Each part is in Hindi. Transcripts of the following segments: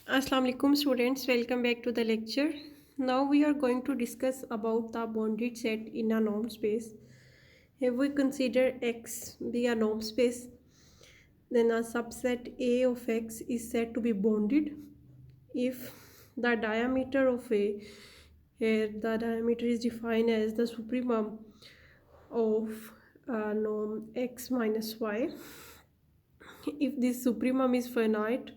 Assalamu alaikum students, welcome back to the lecture. Now we are going to discuss about the bounded set in a norm space. If we consider X be a norm space, then a subset A of X is said to be bounded if the diameter of A, here the diameter is defined as the supremum of norm X minus Y. If this supremum is finite,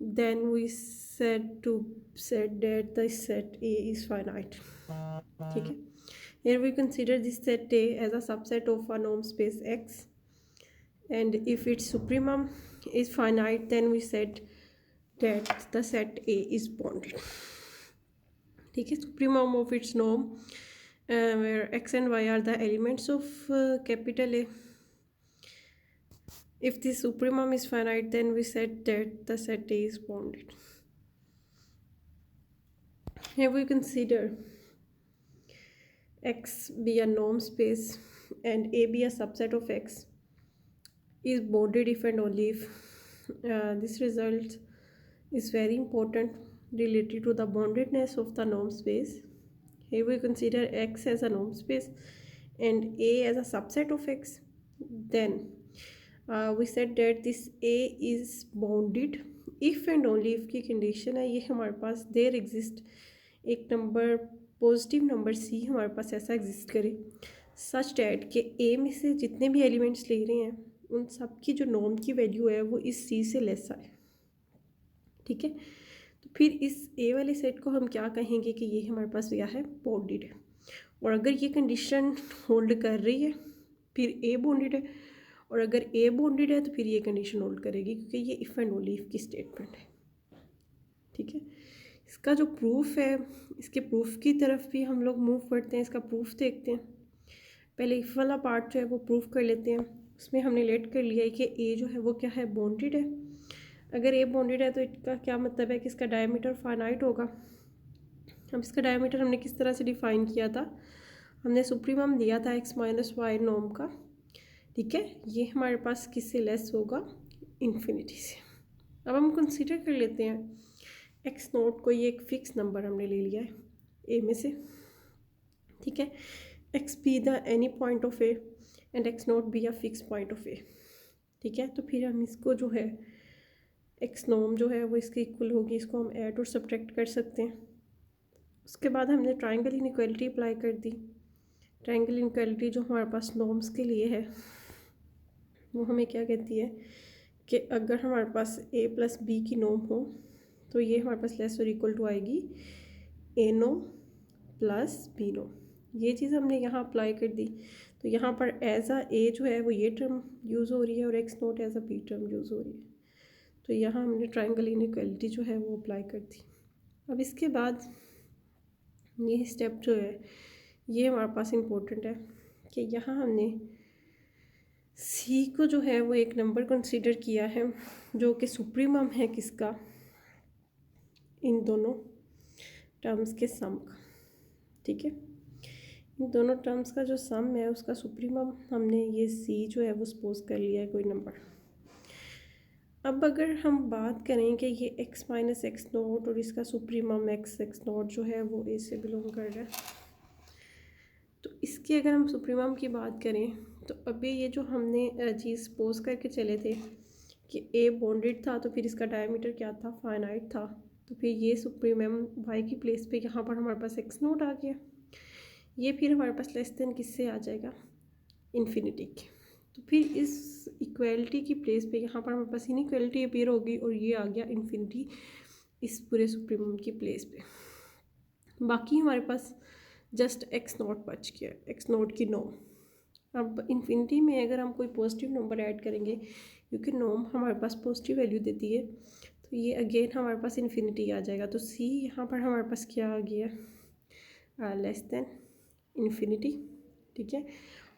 then we said that the set A is finite. ठीक है. Here we consider this set A as a subset of a norm space X, and if its supremum is finite, then we said that the set A is bounded. ठीक है. Supremum of its norm, where X and Y are the elements of capital A. If the supremum is finite, then we said that the set A is bounded. Here we consider X be a norm space and A be a subset of X is bounded if and only if this result is very important related to the boundedness of the norm space. Here we consider X as a norm space and A as a subset of X. Then we said that this A is bounded if and only if की condition है ये हमारे पास there exist एक नंबर पॉजिटिव नंबर C हमारे पास ऐसा एग्जिस्ट करे सच डैट कि A में से जितने भी एलिमेंट्स ले रहे हैं उन सब की जो नॉर्म की वैल्यू है वो इस C से लेस आए. ठीक है. तो फिर इस A वाले सेट को हम क्या कहेंगे कि ये हमारे पास क्या है, बाउंडेड है. और अगर ये कंडीशन होल्ड कर रही है फिर A बाउंडेड है, और अगर A बाउंडेड है तो फिर ये कंडीशन होल्ड करेगी क्योंकि ये इफ़ एंड ओनली इफ़ की स्टेटमेंट है. ठीक है. इसका जो प्रूफ है, इसके प्रूफ की तरफ भी हम लोग मूव करते हैं. इसका प्रूफ देखते हैं. पहले इफ़ वाला पार्ट जो है वो प्रूफ कर लेते हैं. उसमें हमने लेट कर लिया है कि ए जो है वो क्या है, बाउंडेड है. अगर ए बाउंडेड है तो इसका क्या मतलब है कि इसका डायमीटर फाइनाइट होगा. अब इसका डायमीटर हमने किस तरह से डिफ़ाइन किया था, हमने सुप्रीमम दिया था एक्स माइनस वाई नॉर्म का. ठीक है. ये हमारे पास किससे लेस होगा, इन्फिनिटी से. अब हम कंसीडर कर लेते हैं एक्स नोट को, ये एक फ़िक्स नंबर हमने ले लिया है ए में से. ठीक है. X be the any point of A and X naught B a fix point of A. ठीक है. तो फिर हम इसको जो है एक्स नॉर्म जो है वो इसके इक्वल होगी, इसको हम ऐड और सब्ट्रैक्ट कर सकते हैं. उसके बाद हमने ट्राइंगल इनइक्वालिटी अप्लाई कर दी. ट्राइंगल इनइक्वालिटी जो हमारे पास नॉर्म्स के लिए है वो हमें क्या कहती है कि अगर हमारे पास ए प्लस बी की नॉर्म हो तो ये हमारे पास लेस और इक्वल टू आएगी ए नो प्लस बी नो. ये चीज़ हमने यहाँ अप्लाई कर दी. तो यहाँ पर एज आ ए जो है वो ये टर्म यूज़ हो रही है और x not as a b term use हो रही है. तो यहाँ हमने ट्राइंगल इनइक्वालिटी जो है वो अप्लाई कर दी. अब इसके बाद ये स्टेप जो है ये हमारे पास इम्पोर्टेंट है कि यहाँ हमने सी को जो है वो एक नंबर कंसीडर किया है जो कि सुप्रीमम है किसका, इन दोनों टर्म्स के सम का. ठीक है. इन दोनों टर्म्स का जो सम है उसका सुप्रीमम हमने ये सी जो है वो सपोज कर लिया है कोई नंबर. अब अगर हम बात करें कि ये एक्स माइनस एक्स नोट और इसका सुप्रीमम एक्स एक्स नोट जो है वो ए से बिलोंग कर रहा है, तो इसकी अगर हम सुप्रीमम की बात करें तो अभी ये जो हमने चीज़ सपोज करके चले थे कि ए बॉन्डेड था तो फिर इसका डायमीटर क्या था, फाइनाइट था. तो फिर ये सुप्रीमम वाई की प्लेस पे यहाँ पर हमारे पास एक्स नोट आ गया. ये फिर हमारे पास लेस देन किससे आ जाएगा, इन्फिनिटी के. तो फिर इस इक्वलिटी की प्लेस पे यहाँ पर हमारे पास इनइक्वलिटी अपीयर होगी और ये आ गया इन्फिनिटी इस पूरे सुप्रीमम की प्लेस पे. बाकी हमारे पास जस्ट एक्स नोट बच गया, एक्स नोट की नॉर्म. अब इन्फिनिटी में अगर हम कोई पॉजिटिव नंबर ऐड करेंगे क्योंकि नॉर्म हमारे पास पॉजिटिव वैल्यू देती है तो ये अगेन हमारे पास इन्फिनिटी आ जाएगा. तो सी यहाँ पर हमारे पास क्या आ गया, लेस देन इन्फिनिटी. ठीक है.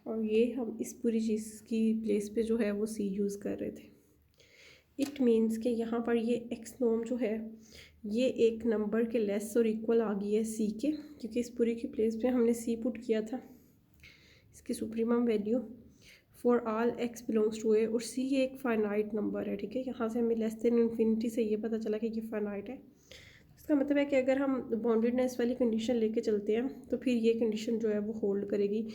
और ये हम इस पूरी चीज़ की प्लेस पे जो है वो सी यूज़ कर रहे थे. इट मीन्स कि यहाँ पर ये एक्स नॉर्म जो है ये एक नंबर के लेस और इक्वल आ गई है सी के, क्योंकि इस पूरी की प्लेस पे हमने सी पुट किया था इसकी supremum value for all X belongs to A, और सी ये एक फाइनाइट नंबर है, ठीक है। यहाँ से हमें लेस देन इन्फिनिटी से ये पता चला कि ये फाइनाइट है। इसका मतलब है कि अगर हम बाउंडेडनेस वाली कंडीशन लेके चलते हैं तो फिर ये कंडीशन जो है वो होल्ड करेगी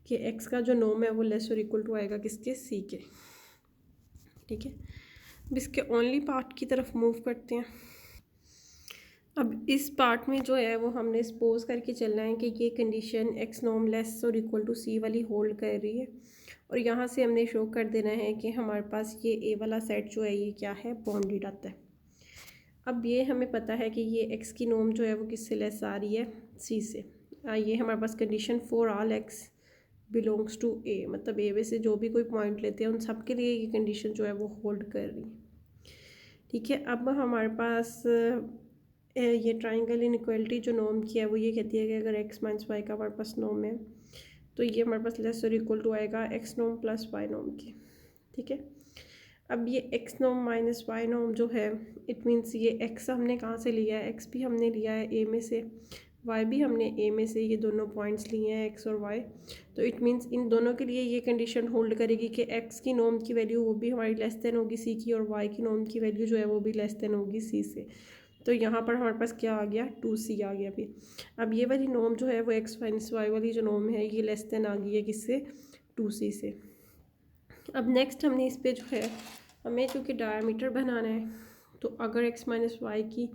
कि एक्स का जो नॉर्म है वो लेस और इक्वल टू आएगा किसके, सी के, ठीक है। अब इसके ओनली पार्ट की तरफ मूव करते हैं। अब इस पार्ट में जो है वो हमने सपोज करके चलना है कि ये कंडीशन एक्स नॉर्म लेस और इक्वल टू सी वाली होल्ड कर रही है, और यहाँ से हमने शो कर देना है कि हमारे पास ये ए वाला सेट जो है ये क्या है, बाउंडेड आता है। अब ये हमें पता है कि ये एक्स की नॉर्म जो है वो किससे लेस आ रही है, सी से। ये हमारे पास condition for all X belongs to A, मतलब ए में से जो भी कोई पॉइंट लेते हैं उन सब के लिए ये कंडीशन जो है वो होल्ड कर रही है, ठीक है। अब हमारे पास ये ट्राइंगल इनइक्वालिटी जो नॉर्म की है वो ये कहती है कि अगर एक्स माइनस वाई का हमारे पास नॉर्म है तो ये हमारे पास लेस और इक्वल टू आएगा x norm plus y norm की, ठीक है। अब ये x norm minus y norm जो है, इट मीन्स ये एक्स हमने कहाँ से लिया है, एक्स भी हमने लिया है ए में से, वाई भी हमने ए में से, ये दोनों पॉइंट्स लिए हैं एक्स और वाई। तो इट मीन्स इन दोनों के लिए ये कंडीशन होल्ड करेगी कि एक्स की नॉर्म की वैल्यू वो भी हमारी लेस देन होगी सी की, और वाई की नॉर्म की वैल्यू जो है वो भी लेस देन होगी सी से। तो यहाँ पर हमारे पास क्या आ गया, 2c आ गया भी। अब ये वाली नॉर्म जो है वो एक्स माइनस वाई वाली जो नॉर्म है ये लेस देन आ गई है किससे, 2c से। अब नेक्स्ट हमने इस पर जो है हमें चूँकि डायमीटर बनाना है, तो अगर एक्स माइनस वाई की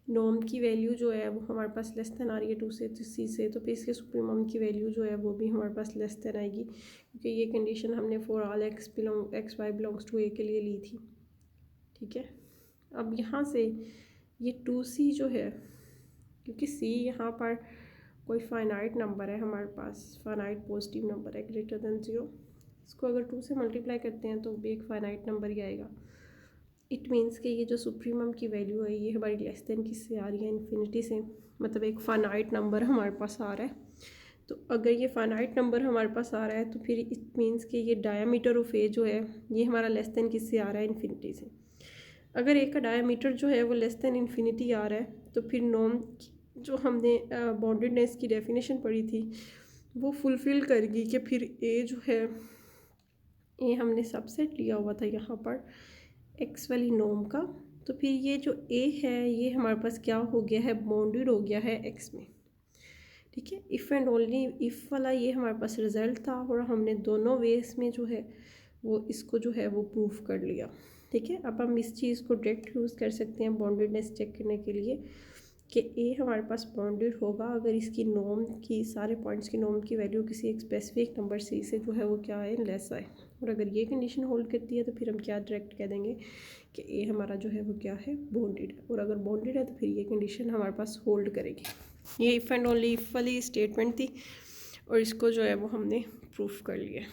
नॉर्म की वैल्यू जो है वो हमारे पास लेस देन आ रही है 2 से सी से, तो फिर इसके सुप्रीमम की वैल्यू जो है वो भी हमारे पास लेस देन आएगी, क्योंकि ये कंडीशन हमने for all X Y belongs to A के लिए ली थी, ठीक है। अब यहाँ से ये 2c जो है, क्योंकि c यहाँ पर कोई फाइनाइट नंबर है हमारे पास, फाइनाइट पॉजिटिव नंबर है ग्रेटर देन 0, इसको अगर 2 से मल्टीप्लाई करते हैं तो भी एक फाइनाइट नंबर ही आएगा। इट मीन्स कि ये जो सुप्रीमम की वैल्यू है ये हमारी लेस देन किससे आ रही है, इन्फिनिटी से, मतलब एक फाइनाइट नंबर हमारे पास आ रहा है। तो अगर ये फाइनाइट नंबर हमारे पास आ रहा है तो फिर इट मीन्स कि ये डायमीटर ऑफ ए जो है ये हमारा लेस देन किससे आ रहा है, इन्फिनिटी से। अगर ए का डायमीटर जो है वो लेस देन इन्फिनिटी आ रहा है तो फिर नॉर्म जो हमने बाउंडेडनेस की डेफिनेशन पढ़ी थी वो फुलफ़िल करेगी कि फिर ए जो है, ए हमने सबसेट लिया हुआ था यहाँ पर एक्स वाली नॉर्म का, तो फिर ये जो ए है ये हमारे पास क्या हो गया है, बाउंडेड हो गया है एक्स में, ठीक है। इफ़ एंड ओनली इफ़ वाला ये हमारे पास रिज़ल्ट था, और हमने दोनों वेज में जो है वो इसको जो है वो प्रूफ कर लिया, ठीक है। अब हम इस चीज़ को डायरेक्ट यूज़ कर सकते हैं बाउंडेडनेस चेक करने के लिए कि ए हमारे पास बाउंडेड होगा अगर इसकी नॉर्म की, सारे पॉइंट्स की नॉर्म की वैल्यू किसी एक स्पेसिफिक नंबर सी से जो है वो क्या है, लेस आए। और अगर ये कंडीशन होल्ड करती है तो फिर हम क्या डायरेक्ट कह देंगे कि ए हमारा जो है वो क्या है, बाउंडेड है। और अगर बाउंडेड है तो फिर ये कंडीशन हमारे पास होल्ड करेगी। ये इफ़ एंड ओनली इफ़ वाली स्टेटमेंट थी और इसको जो है वो हमने प्रूफ कर लिया।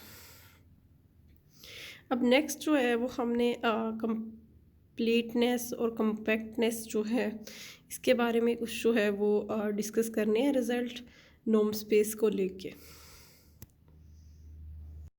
अब नेक्स्ट जो है वो हमने कंप्लीटनेस और कम्पैक्टनेस जो है इसके बारे में कुछ जो है वो डिस्कस करने हैं रिज़ल्ट नॉर्म स्पेस को लेके।